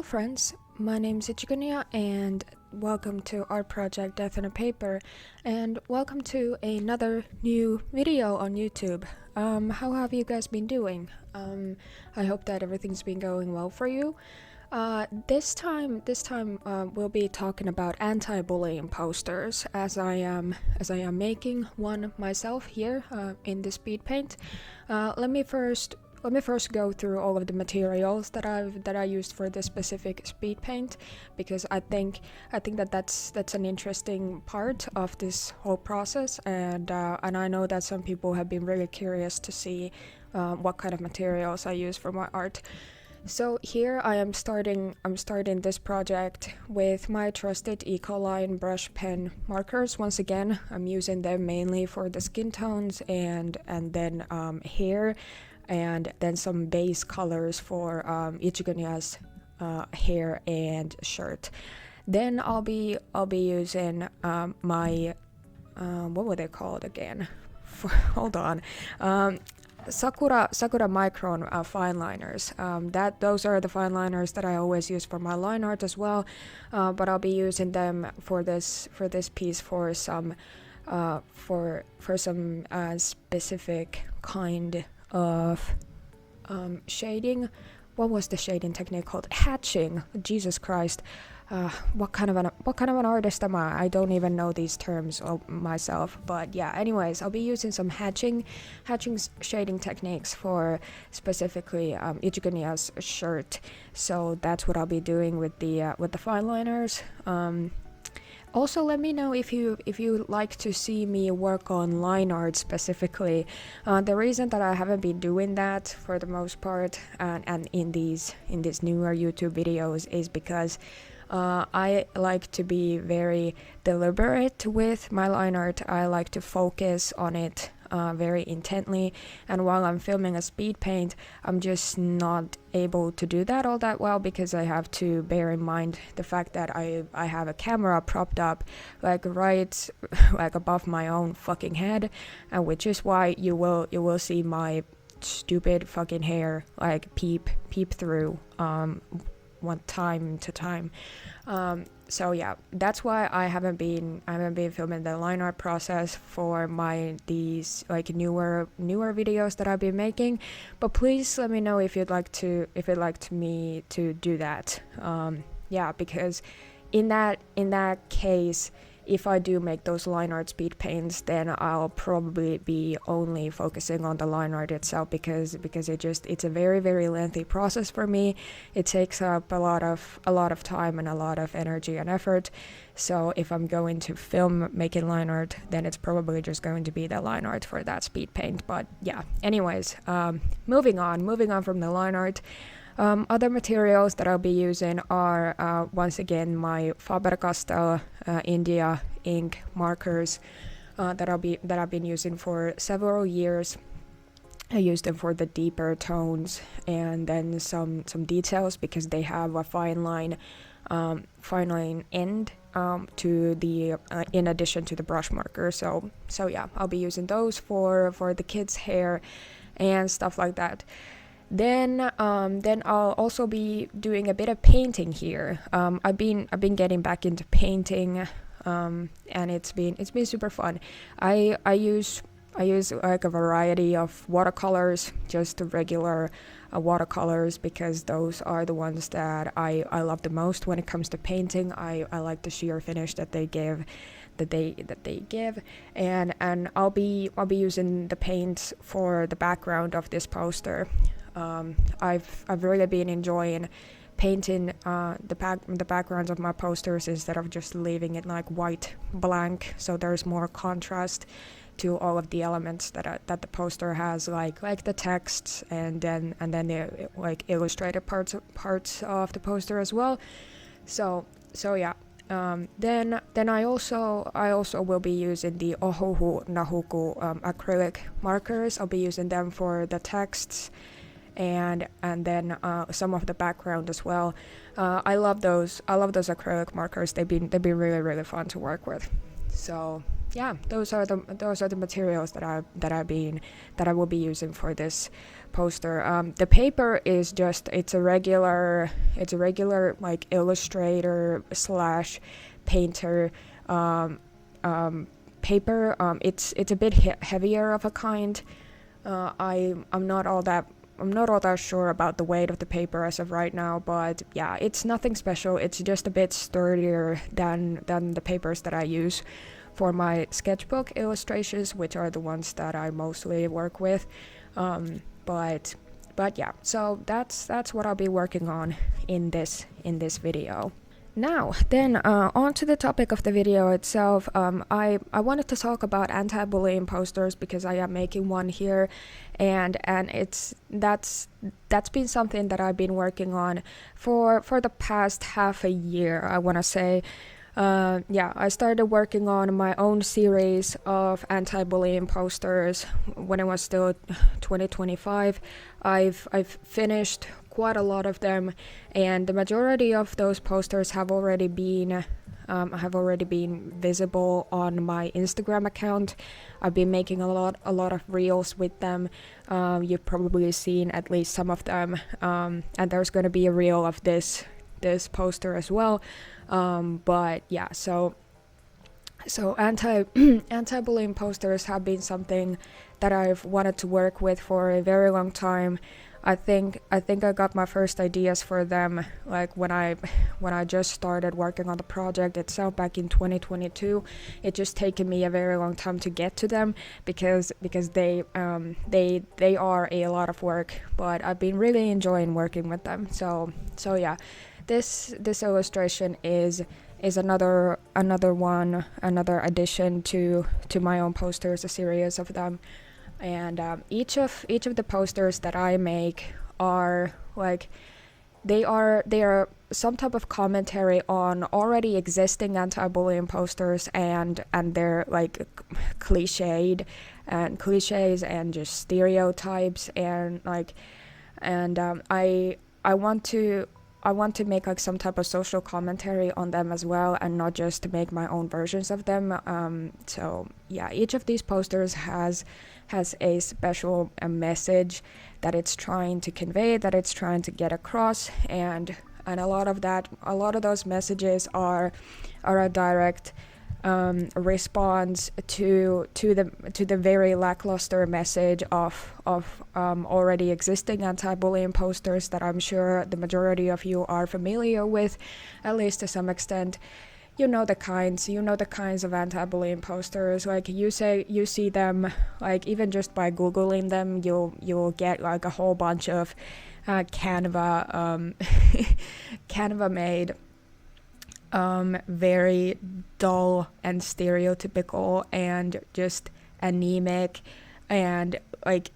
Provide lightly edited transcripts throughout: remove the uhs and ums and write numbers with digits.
Hello friends, my name is Ichigunya and welcome to Art Project Death on a Paper, and welcome to another new video on YouTube. How have you guys been doing? I hope that everything's been going well for you. This time we'll be talking about anti-bullying posters, as I am making one myself here in the SPEEDPAINT. Let me first go through all of the materials that I used for this specific SPEEDPAINT, because I think that's an interesting part of this whole process, and I know that some people have been really curious to see what kind of materials I use for my art. So here I am starting this project with my trusted Ecoline brush pen markers. Once again, I'm using them mainly for the skin tones and then hair, and then some base colors for Ichigunya's hair and shirt. Then I'll be using my what were they called again? Hold on. Sakura Micron fine liners. Those are the fine liners that I always use for my line art as well. But I'll be using them for this piece for some specific kind of shading. What was the shading technique called? Hatching. Jesus Christ. What kind of an artist am I? I don't even know these terms myself. But yeah, anyways, I'll be using some hatching shading techniques for specifically Ichigunya's shirt. So that's what I'll be doing with the fine liners. Also, let me know if you like to see me work on line art specifically. The reason that I haven't been doing that for the most part and in these newer YouTube videos is because I like to be very deliberate with my line art. I like to focus on it very intently, and while I'm filming a SPEEDPAINT, I'm just not able to do that all that well, because I have to bear in mind the fact that I have a camera propped up like right like above my own fucking head, which is why you will see my stupid fucking hair like peep through one time to time. So yeah, that's why I haven't been filming the line art process for these like newer videos that I've been making. But please let me know if you'd like me to do that. Yeah, because in that case, if I do make those line art speed paints, then I'll probably be only focusing on the line art itself, because it's a very, very lengthy process for me. It takes up a lot of time and a lot of energy and effort. So if I'm going to film making line art, then it's probably just going to be the line art for that speed paint. But yeah, anyways, moving on from the line art. Other materials that I'll be using are once again my Faber-Castell India ink markers that I've been using for several years. I use them for the deeper tones and then some details, because they have a fine line end to the in addition to the brush marker. So yeah, I'll be using those for the kids' hair and stuff like that. Then I'll also be doing a bit of painting here. I've been getting back into painting, and it's been super fun. I use like a variety of watercolors, just the regular watercolors, because those are the ones that I love the most when it comes to painting. I like the sheer finish that they give. And I'll be using the paints for the background of this poster. I've really been enjoying painting the backgrounds of my posters instead of just leaving it like white blank, so there's more contrast to all of the elements that the poster has, like the texts and then the like illustrated parts of the poster as well. So yeah. Then I also will be using the Ohuhu Nahuku acrylic markers. I'll be using them for the texts and then some of the background as well. I love those acrylic markers. They've been really, really fun to work with. So yeah, those are the materials that I will be using for this poster. The paper is just it's a regular like Illustrator slash Painter paper. It's a bit heavier of a kind. I'm not all that sure about the weight of the paper as of right now, but yeah, it's nothing special. It's just a bit sturdier than the papers that I use for my sketchbook illustrations, which are the ones that I mostly work with. But yeah, so that's what I'll be working on in this video. Now, then, on to the topic of the video itself. I wanted to talk about anti-bullying posters because I am making one here, and that's been something that I've been working on for the past half a year, I want to say. I started working on my own series of anti-bullying posters when it was still 2025. I've finished quite a lot of them, and the majority of those posters have already been visible on my Instagram account. I've been making a lot of reels with them. You've probably seen at least some of them, and there's going to be a reel of this poster as well. But yeah, so anti-bullying posters have been something that I've wanted to work with for a very long time. I think I got my first ideas for them like when I just started working on the project itself back in 2022. It just taken me a very long time to get to them because they are a lot of work, but I've been really enjoying working with them. So yeah, this illustration is another addition to my own posters, a series of them. And each of the posters that I make are like they are some type of commentary on already existing anti-bullying posters, and they're like cliches and just stereotypes, and I want to make like some type of social commentary on them as well, and not just to make my own versions of them. So yeah, each of these posters has a special message that it's trying to convey, that it's trying to get across, and a lot of those messages are a direct response to the very lackluster message of already existing anti-bullying posters that I'm sure the majority of you are familiar with, at least to some extent. You know the kinds of anti-bullying posters. Like you see them, like even just by googling them, you'll get like a whole bunch of Canva made very dull and stereotypical and just anemic and like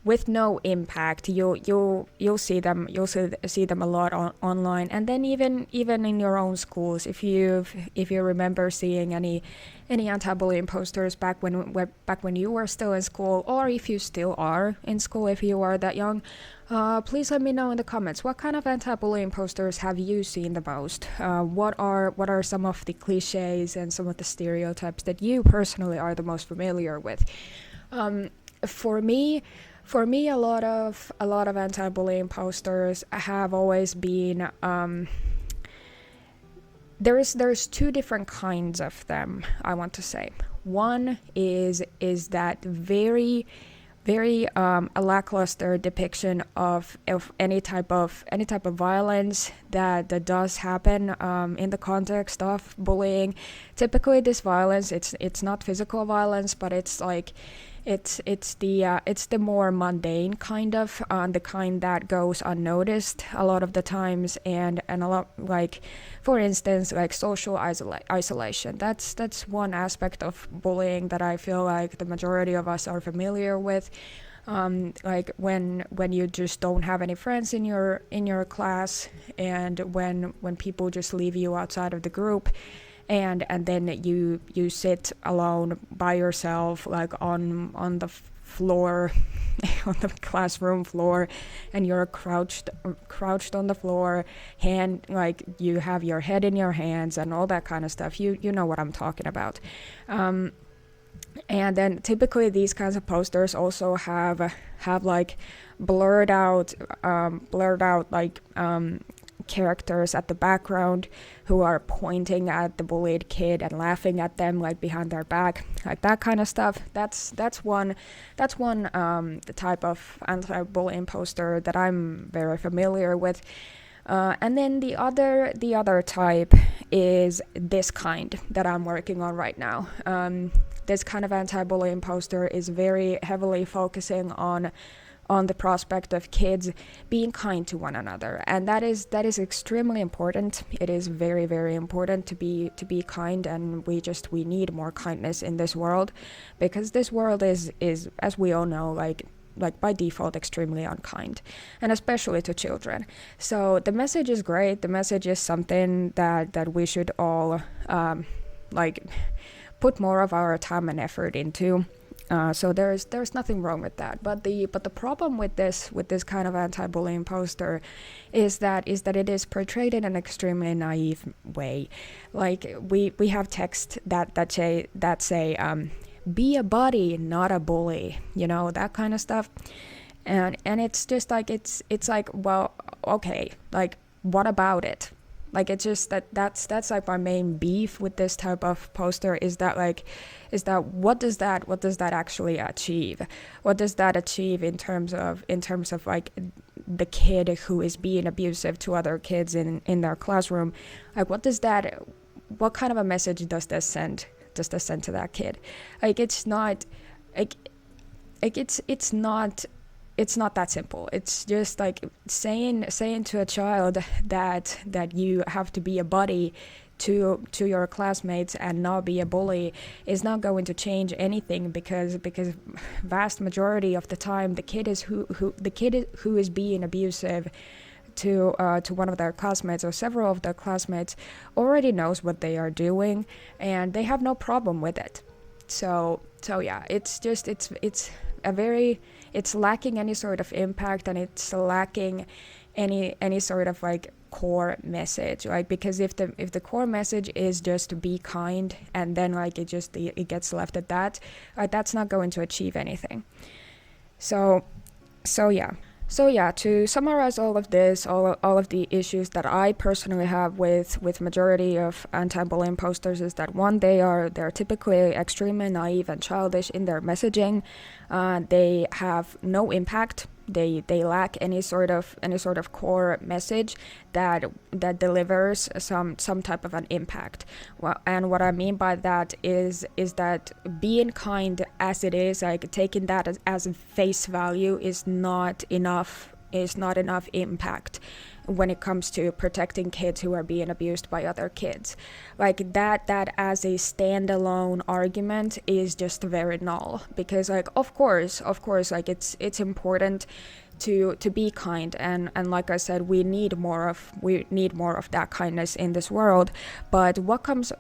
with no impact. You'll see them a lot online, and then even in your own schools, if you remember seeing any anti-bullying posters back when you were still in school, or if you still are in school, if you are that young, please let me know in the comments what kind of anti-bullying posters have you seen the most. What are some of the cliches and some of the stereotypes that you personally are the most familiar with? For me, a lot of anti-bullying posters have always been there's two different kinds of them, I want to say. One is that very lackluster depiction of any type of violence that does happen in the context of bullying. Typically, this violence it's not physical violence, but it's like it's the more mundane kind of the kind that goes unnoticed a lot of the times, and a lot, like for instance, like social isolation. That's one aspect of bullying that I feel like the majority of us are familiar with. Like when you just don't have any friends in your class, and when people just leave you outside of the group, and then you sit alone by yourself, like on the floor, on the classroom floor, and you're crouched on the floor, like you have your head in your hands and all that kind of stuff. You know what I'm talking about. And then typically these kinds of posters also have like blurred out like characters at the background who are pointing at the bullied kid and laughing at them like behind their back, like that kind of stuff. That's one the type of anti-bullying poster that I'm very familiar with. And then the other type is this kind that I'm working on right now. This kind of anti-bullying poster is very heavily focusing on the prospect of kids being kind to one another, and that is extremely important. It is very, very important to be kind, and we need more kindness in this world, because this world is as we all know, like by default extremely unkind, and especially to children. So the message is great. The message is something that we should all like put more of our time and effort into. So there's nothing wrong with that. But the problem with this kind of anti-bullying poster is that it is portrayed in an extremely naive way. Like we have text that say be a buddy, not a bully, that kind of stuff. And it's just like it's like, well, okay, like what about it? Like it's just that's like my main beef with this type of poster is that what does that actually achieve? What does that achieve in terms of like the kid who is being abusive to other kids in their classroom? Like what kind of a message does this send to that kid? Like it's not it's not that simple. It's just like saying to a child that you have to be a buddy to your classmates and not be a bully is not going to change anything, because vast majority of the time the kid who is being abusive to one of their classmates or several of their classmates already knows what they are doing, and they have no problem with it. So yeah, it's lacking any sort of impact, and it's lacking any sort of like core message, like, because if the core message is just to be kind, and then like it gets left at that, that's not going to achieve anything. So yeah, to summarize all of this, all of the issues that I personally have with majority of anti-bullying posters is that, one, they're typically extremely naive and childish in their messaging. They have no impact. They lack any sort of core message that delivers some type of an impact. Well, and what I mean by that is that being kind as it is, like taking that as face value, is not enough impact when it comes to protecting kids who are being abused by other kids. Like that as a standalone argument is just very null, because like of course like it's important to be kind, and like I said, we need more of that kindness in this world. But what comes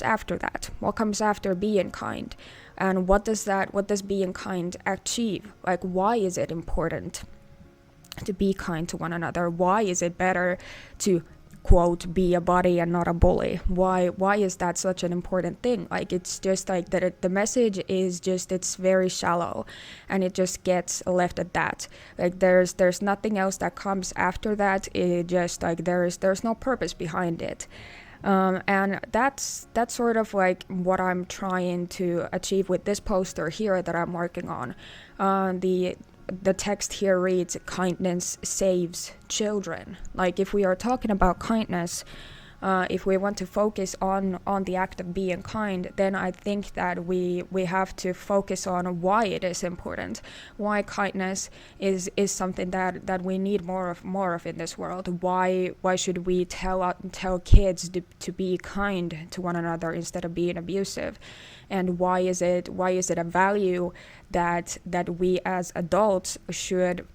after that? What comes after being kind? And what does being kind achieve? Like, why is it important to be kind to one another? Why is it better to, quote, be a buddy and not a bully? Why is that such an important thing? Like, it's just like that the message is just, it's very shallow, and it just gets left at that. Like there's nothing else that comes after that. It just like there's no purpose behind it. And that's sort of like what I'm trying to achieve with this poster here that I'm working on. The text here reads, "Kindness saves children." Like, if we are talking about kindness, if we want to focus on the act of being kind, then I think that we have to focus on why it is important, why kindness is something that we need more of in this world. Why should we tell kids to be kind to one another instead of being abusive? And why is it a value that we as adults should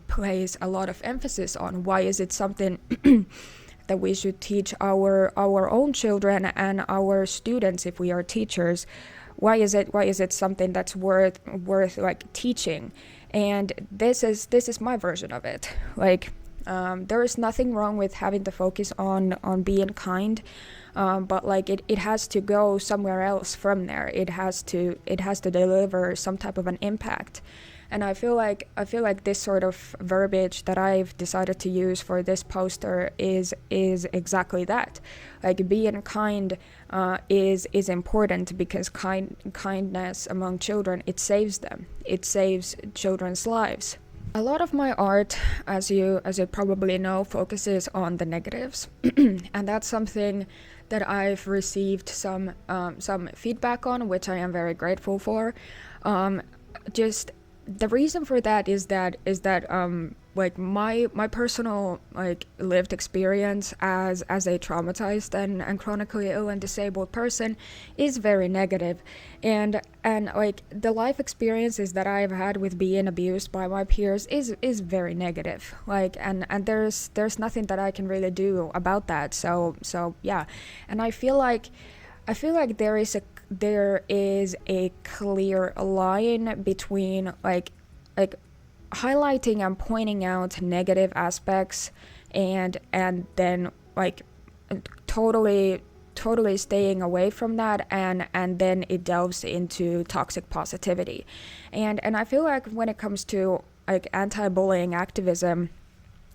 place a lot of emphasis on? Why is it something that we should teach our own children and our students if we are teachers. Why is it something that's worth like teaching? And this is my version of it. Like, there is nothing wrong with having to focus on being kind, but like it has to go somewhere else from there. It has to deliver some type of an impact. And I feel like this sort of verbiage that I've decided to use for this poster is exactly that. Like, being kind is important, because kindness among children, it saves them. It saves children's lives. A lot of my art, as you probably know, focuses on the negatives, and that's something that I've received some feedback on, which I am very grateful for. Just the reason for that is that like my personal like lived experience as a traumatized and chronically ill and disabled person is very negative, and like the life experiences that I've had with being abused by my peers is very negative. Like, and there's nothing that I can really do about that. So yeah, and I feel like there is a clear line between like highlighting and pointing out negative aspects and then like totally staying away from that, and then it delves into toxic positivity. And I feel like when it comes to like anti-bullying activism,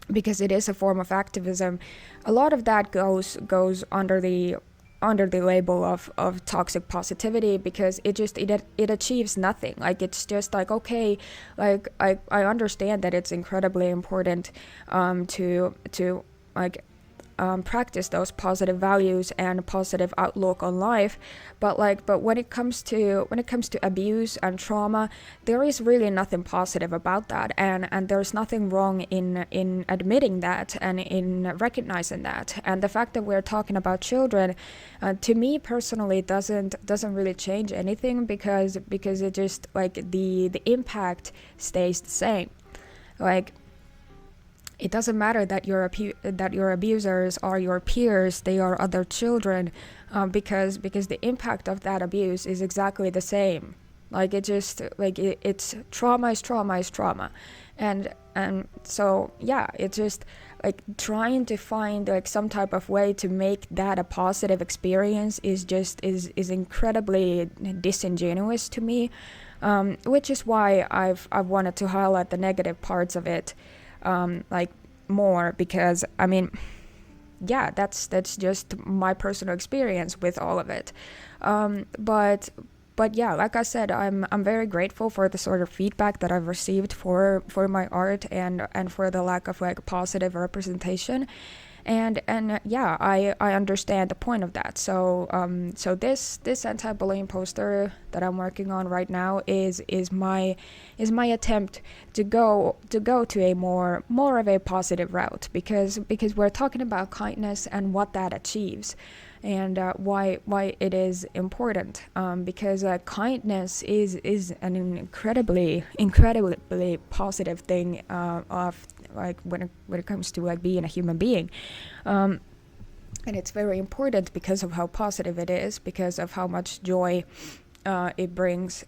because it is a form of activism, a lot of that goes under the label of toxic positivity, because it achieves nothing. Like, it's just like, okay, like I understand that it's incredibly important to like practice those positive values and a positive outlook on life, but when it comes to abuse and trauma, there is really nothing positive about that, and there's nothing wrong in admitting that and in recognizing that. And the fact that we're talking about children, to me personally, doesn't really change anything, because it just like the impact stays the same. Like, it doesn't matter that your abusers are your peers, they are other children, because the impact of that abuse is exactly the same. Like, it just like it's trauma is trauma, and so yeah, it's just like trying to find like some type of way to make that a positive experience is incredibly disingenuous to me, which is why I've wanted to highlight the negative parts of it. Like more, because I mean, yeah, that's just my personal experience with all of it. But yeah, like I said, I'm very grateful for the sort of feedback that I've received for my art and for the lack of like positive representation. And yeah, I understand the point of that. So this anti-bullying poster that I'm working on right now is my attempt to go to a more of a positive route, because we're talking about kindness and what that achieves, and why it is important, because kindness is an incredibly positive thing of like when it comes to like being a human being, and it's very important because of how positive it is, because of how much joy it brings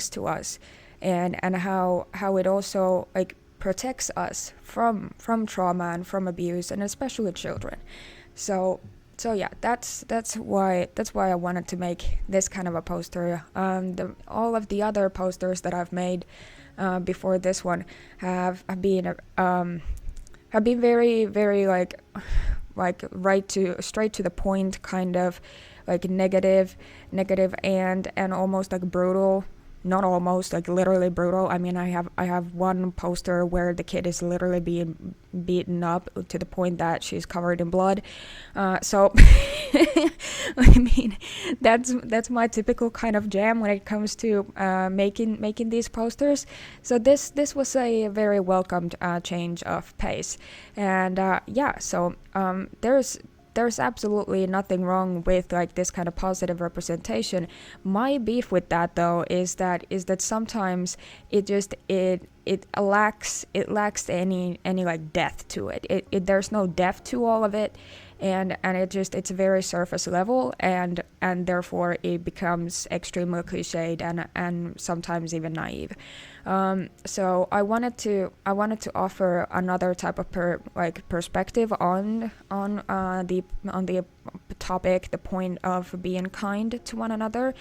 to us, and how it also like protects us from trauma and from abuse, and especially children. So yeah, that's why I wanted to make this kind of a poster. All of the other posters that I've made before this one have been very like straight to the point, kind of like negative and almost like brutal. Not almost, like literally brutal. I mean, I have one poster where the kid is literally being beaten up to the point that she's covered in blood. So I mean, that's my typical kind of jam when it comes to making these posters. So this was a very welcomed change of pace, and yeah. So there's absolutely nothing wrong with like this kind of positive representation. My beef with that though is that sometimes it lacks any like depth to it. There's no depth to all of it, and it's very surface level, and therefore it becomes extremely cliched and sometimes even naive. So I wanted to offer another type of perspective on the topic, the point of being kind to one another,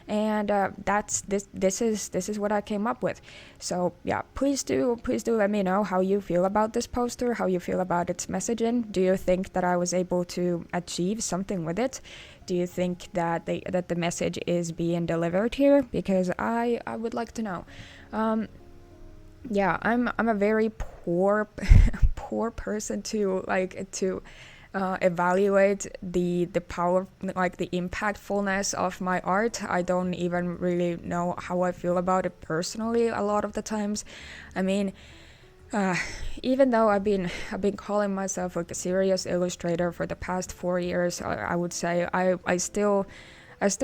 and this is what I came up with. So yeah, please do let me know how you feel about this poster, how you feel about its messaging. Do you think that I was able to achieve something with it? Do you think that the message is being delivered here? Because I would like to know. Yeah, I'm a very poor person to evaluate the power, like the impactfulness of my art. I don't even really know how I feel about it personally a lot of the times. I mean, even though I've been calling myself like a serious illustrator for the past 4 years, I would say I still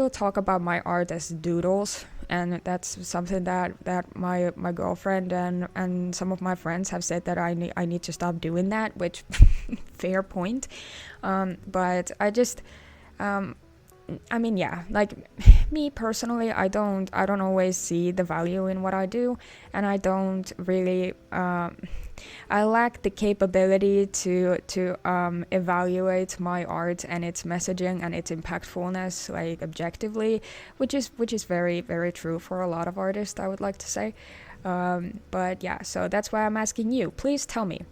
talk about my art as doodles, and that's something that my girlfriend and some of my friends have said that I need to stop doing that, which fair point. But I just I mean, yeah, like me personally, I don't always see the value in what I do, and I don't really I lack the capability to evaluate my art and its messaging and its impactfulness like objectively, which is very, very true for a lot of artists, I would like to say. But yeah, so that's why I'm asking you. Please tell me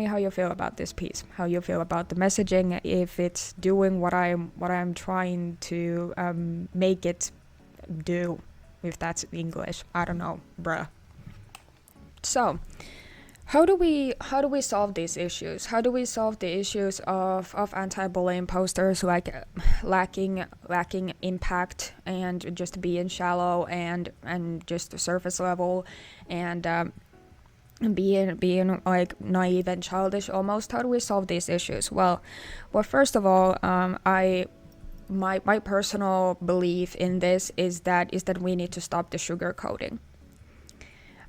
how you feel about this piece, how you feel about the messaging, if it's doing what I'm trying to make it do, if that's English. I don't know, bruh. So, how do we solve these issues? How do we solve the issues of anti-bullying posters like lacking impact and just being shallow and just surface level and being like naive and childish almost? How do we solve these issues? Well, first of all, my personal belief in this is that we need to stop the sugarcoating.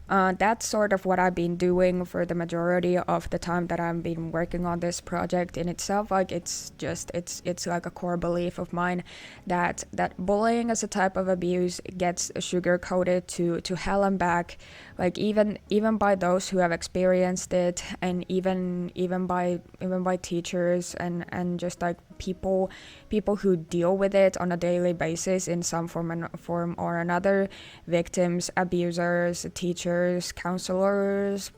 That's sort of what I've been doing for the majority of the time that I've been working on this project in itself. Like it's like a core belief of mine that bullying as a type of abuse gets sugar coated to hell and back, like even by those who have experienced it, and even by teachers and just like people who deal with it on a daily basis in some form or another: victims, abusers, teachers, counselors,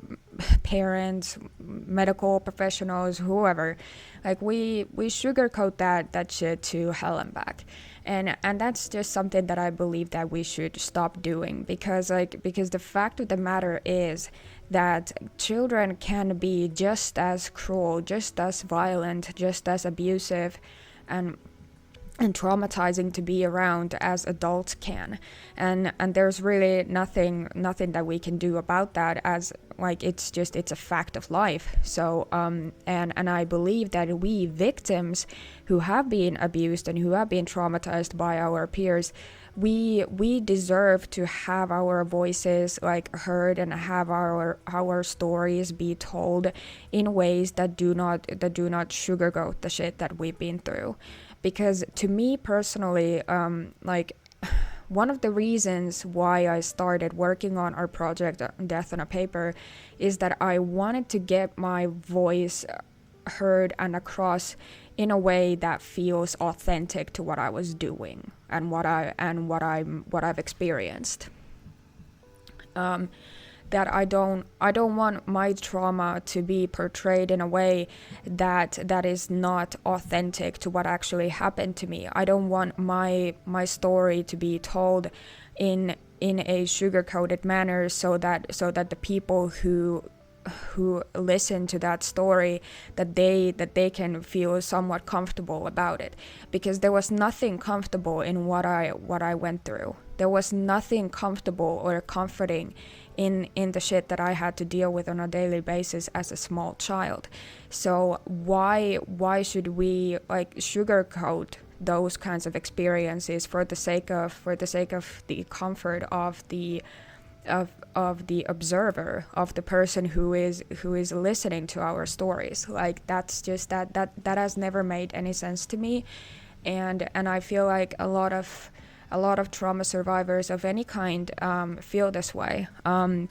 parents, medical professionals, whoever. Like we sugarcoat that shit to hell and back, and that's just something that I believe that we should stop doing, because the fact of the matter is that children can be just as cruel, just as violent, just as abusive and traumatizing to be around as adults can, and there's really nothing that we can do about that, as like it's a fact of life. So and I believe that we victims who have been abused and who have been traumatized by our peers, we deserve to have our voices like heard and have our stories be told in ways that do not sugarcoat the shit that we've been through. Because to me personally, like one of the reasons why I started working on our project Death on a Paper is that I wanted to get my voice heard and across in a way that feels authentic to what I was doing and what I've experienced. That I don't want my trauma to be portrayed in a way that is not authentic to what actually happened to me. I don't want my story to be told in a sugar-coated manner so that the people who listen to that story, that they can feel somewhat comfortable about it, because there was nothing comfortable in what I went through. There was nothing comfortable or comforting in the shit that I had to deal with on a daily basis as a small child. So why should we like sugarcoat those kinds of experiences for the sake of the comfort of the of the observer, of the person who is listening to our stories. Like that's just that has never made any sense to me, and I feel like a lot of trauma survivors of any kind feel this way.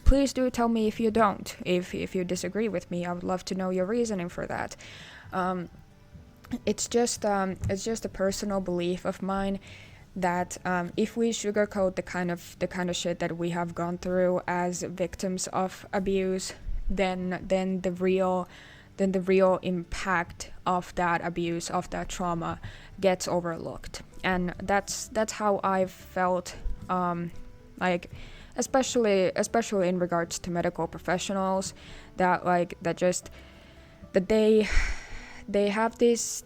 Please do tell me if you don't, if you disagree with me. I would love to know your reasoning for that. It's just a personal belief of mine that if we sugarcoat the kind of shit that we have gone through as victims of abuse, then the real impact of that abuse, of that trauma, gets overlooked. And that's how I've felt, like especially in regards to medical professionals, that they have this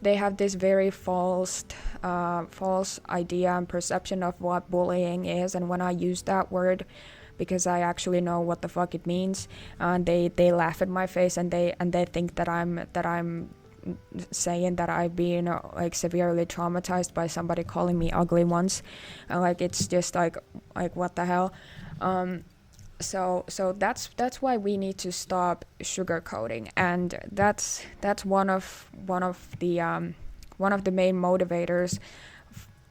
very false idea and perception of what bullying is. And when I use that word, because I actually know what the fuck it means, they laugh at my face, and they think that I'm saying that I've been like severely traumatized by somebody calling me ugly once. Like it's just like what the hell. So that's why we need to stop sugarcoating, and that's one of the main motivators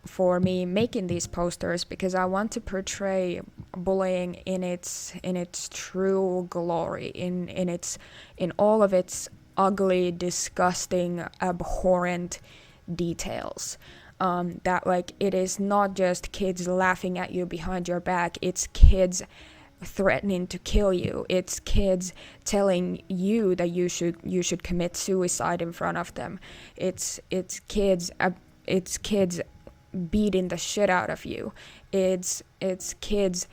for me making these posters, because I want to portray bullying in its true glory, in all of its ugly, disgusting, abhorrent details. That like it is not just kids laughing at you behind your back, it's kids threatening to kill you, it's kids telling you that you should commit suicide in front of them, it's kids beating the shit out of you, it's kids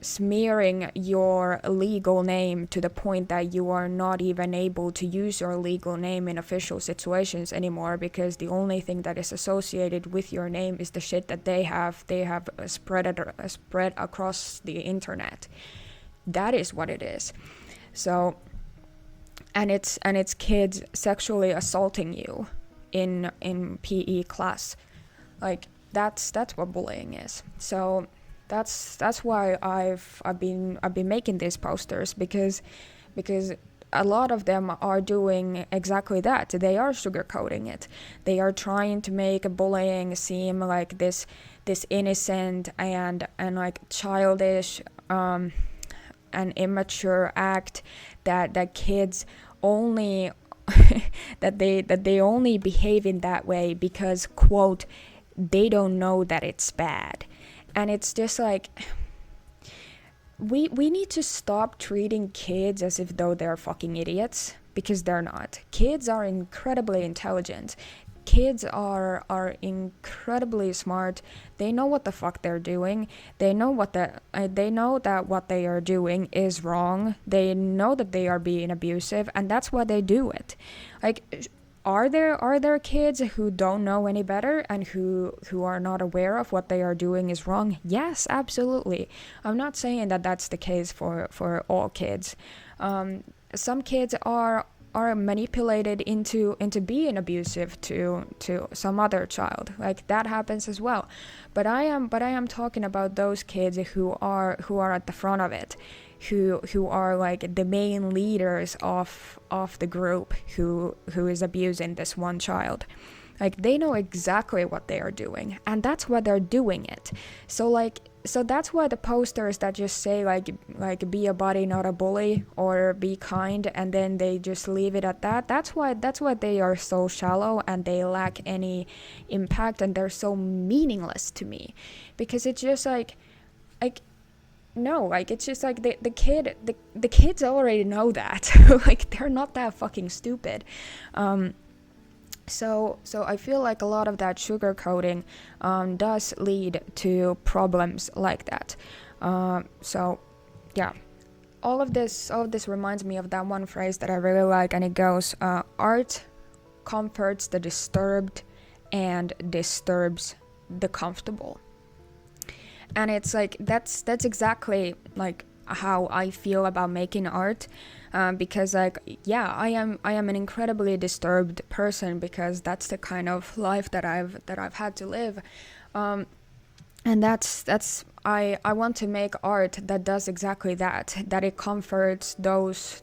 smearing your legal name to the point that you are not even able to use your legal name in official situations anymore, because the only thing that is associated with your name is the shit that they have spread across the internet. That is what it is. So, and it's kids sexually assaulting you in PE class. Like that's what bullying is. So that's why I've been making these posters, because a lot of them are doing exactly that. They are sugarcoating it. They are trying to make bullying seem like this innocent and like childish and immature act that kids only that they only behave in that way because, quote, they don't know that it's bad. And it's just like, we need to stop treating kids as if though they're fucking idiots, because they're not. Kids are incredibly intelligent. Kids are incredibly smart. They know what the fuck they're doing. They know that what they are doing is wrong. They know that they are being abusive, and that's why they do it. Like, Are there kids who don't know any better and who are not aware of what they are doing is wrong? Yes, absolutely. I'm not saying that that's the case for all kids. Some kids are manipulated into being abusive to some other child. Like that happens as well. But I am talking about those kids who are at the front of it. Who are like the main leaders of the group who is abusing this one child. Like they know exactly what they are doing, and that's why they're doing it. So that's why the posters that just say like be a buddy, not a bully, or be kind, and then they just leave it at that. That's why they are so shallow and they lack any impact, and they're so meaningless to me, because it's just like no, like it's just like the kids already know that. Like they're not that fucking stupid. So I feel like a lot of that sugarcoating does lead to problems like that. So yeah, all of this reminds me of that one phrase that I really like, and it goes, art comforts the disturbed and disturbs the comfortable. And it's like that's exactly like how I feel about making art, because like yeah, I am an incredibly disturbed person, because that's the kind of life that I've had to live, and and that's I want to make art that does exactly that it comforts those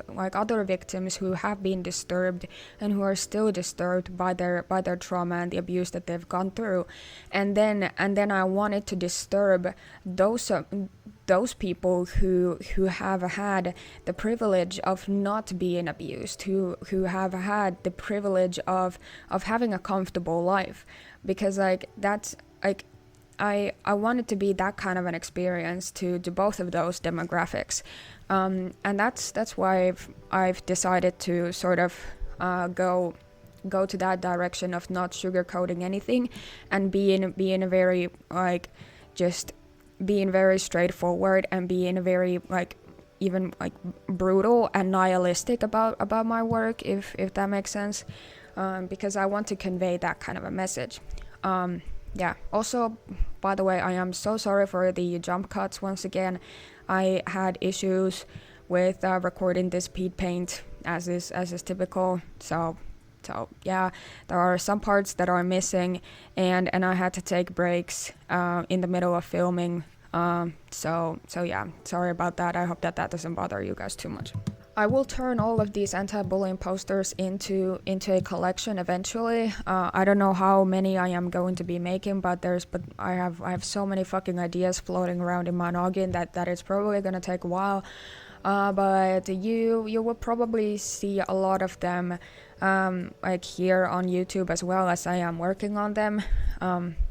like other victims who have been disturbed and who are still disturbed by their trauma and the abuse that they've gone through, and then I wanted to disturb those people who have had the privilege of not being abused, who have had the privilege of having a comfortable life, because like that's like I wanted to be that kind of an experience to both of those demographics, and that's why I've decided to sort of go to that direction of not sugarcoating anything, and being a very like just being very straightforward, and being very like even like brutal and nihilistic about my work, if that makes sense, because I want to convey that kind of a message. Yeah, also, by the way, I am so sorry for the jump cuts once again. I had issues with recording this SPEEDPAINT as is typical, so yeah, there are some parts that are missing, and I had to take breaks in the middle of filming, so yeah, sorry about that. I hope that doesn't bother you guys too much. I will turn all of these anti-bullying posters into a collection eventually. I don't know how many I am going to be making, but I have so many fucking ideas floating around in my noggin that it's probably gonna take a while. But you will probably see a lot of them like here on YouTube as well, as I am working on them,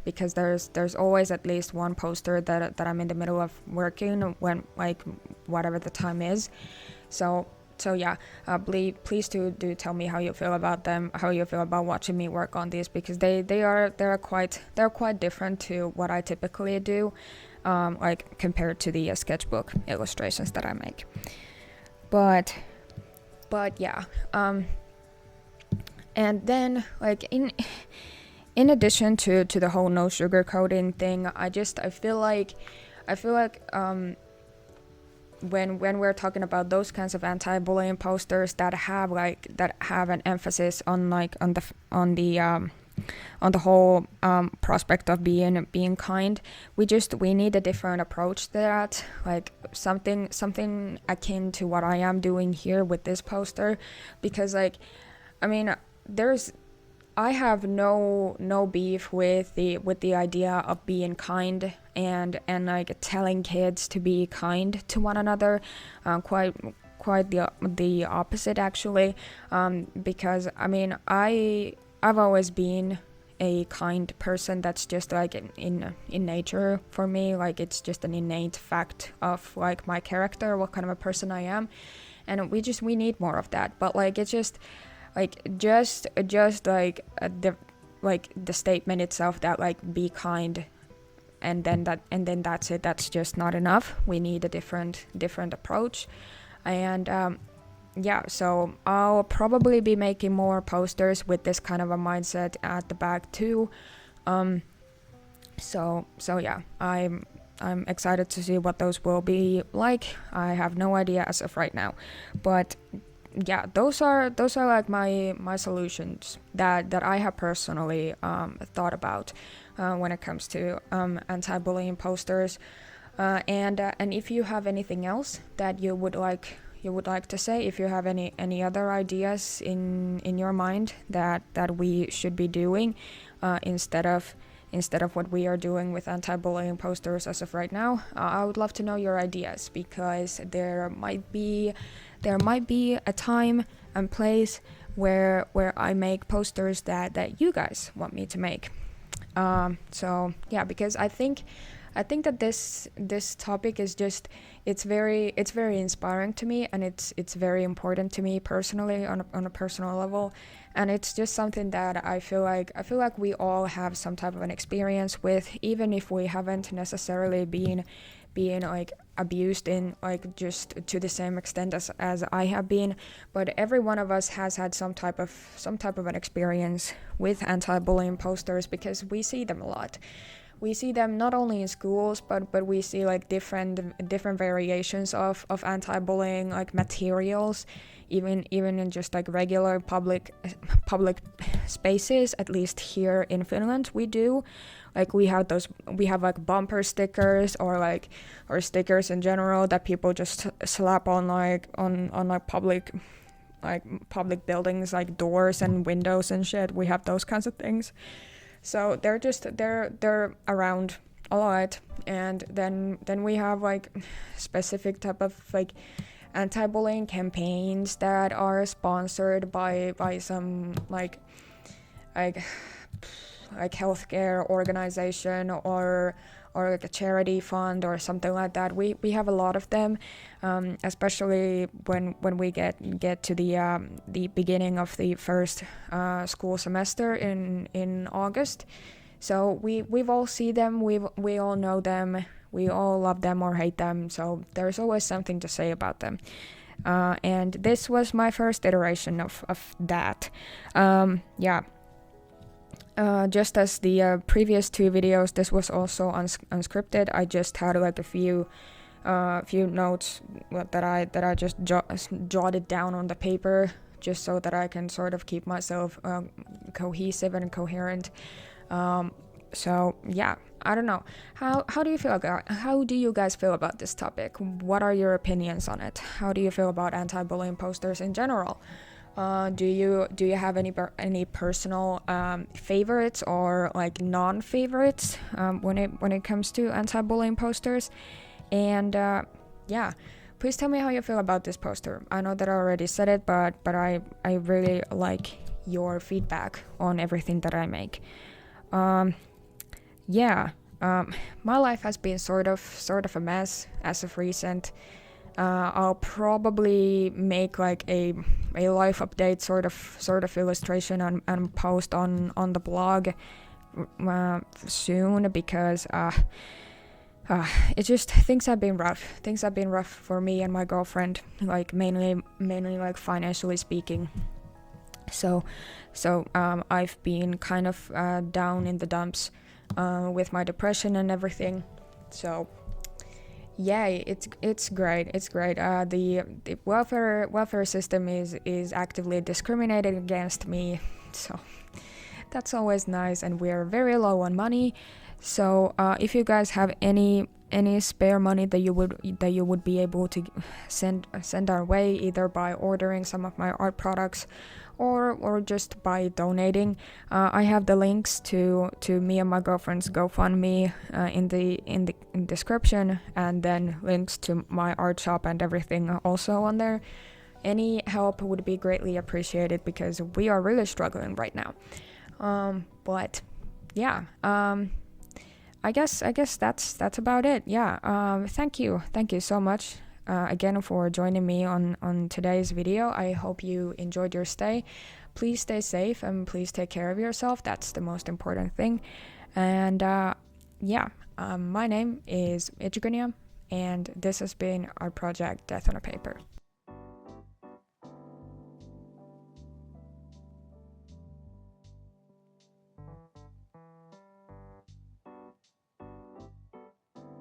because there's always at least one poster that I'm in the middle of working when, like, whatever the time is. So yeah, please do tell me how you feel about them, how you feel about watching me work on these, because they're quite different to what I typically do, like compared to the sketchbook illustrations that I make. But yeah, and then like in addition to the whole no sugarcoating thing, I feel like when we're talking about those kinds of anti-bullying posters that have an emphasis on the whole prospect of being kind, we need a different approach to that, like something akin to what I am doing here with this poster, because like, I mean, I have no beef with the idea of being kind and like telling kids to be kind to one another. Quite the opposite actually, because I mean I've always been a kind person. That's just like in nature for me. Like it's just an innate fact of like my character, what kind of a person I am, and we need more of that. But like it's just like just like the statement itself that like be kind, and then that's it. That's just not enough. We need a different approach, and yeah. So I'll probably be making more posters with this kind of a mindset at the back too. So yeah, I'm excited to see what those will be like. I have no idea as of right now, but yeah, those are like my solutions that I have personally thought about when it comes to anti-bullying posters, and if you have anything else that you would like to say, if you have any other ideas in your mind that we should be doing instead of what we are doing with anti-bullying posters as of right now, I would love to know your ideas, because there might be a time and place where I make posters that you guys want me to make. So yeah, because I think that this topic is just it's very inspiring to me, and it's very important to me personally on a personal level, and it's just something that I feel like we all have some type of an experience with, even if we haven't necessarily been like abused in like just to the same extent as I have been, but every one of us has had some type of an experience with anti-bullying posters, because we see them a lot. we see them not only in schools, but we see like different variations of anti-bullying like materials, even in just like regular public spaces. At least here in Finland we do. Like we have like bumper stickers or stickers in general that people just slap on like public buildings, like doors and windows and shit. We have those kinds of things. So they're around a lot. And then we have like specific type of like anti-bullying campaigns that are sponsored by some like healthcare organization or like a charity fund or something like that. We have a lot of them, especially when we get to the beginning of the first school semester in August. So we've all seen them, we all know them, we all love them or hate them. So there's always something to say about them. And this was my first iteration of that. Just as the previous two videos, this was also unscripted. I just had like a few notes that I just jotted down on the paper, just so that I can sort of keep myself cohesive and coherent. So yeah, I don't know. How do you feel? How do you guys feel about this topic? What are your opinions on it? How do you feel about anti-bullying posters in general? Do you have any personal favorites or like non-favorites when it comes to anti-bullying posters? And yeah, please tell me how you feel about this poster. I know that I already said it, but I really like your feedback on everything that I make. My life has been sort of a mess as of recent. I'll probably make like a life update sort of illustration and post on the blog soon, because it's just things have been rough for me and my girlfriend, like mainly like financially speaking. So I've been kind of down in the dumps with my depression and everything. So yeah, it's great. The welfare system is actively discriminating against me, so that's always nice. And we're very low on money. So if you guys have any spare money that you would be able to send our way, either by ordering some of my art products or just by donating, I have the links to me and my girlfriend's GoFundMe in the description, and then links to my art shop and everything also on there. Any help would be greatly appreciated, because we are really struggling right now. But yeah, I guess that's about it. Yeah. Thank you so much again for joining me on today's video. I hope you enjoyed your stay. Please stay safe and please take care of yourself. That's the most important thing. And my name is Ichigunia, and this has been our project Death on a Paper.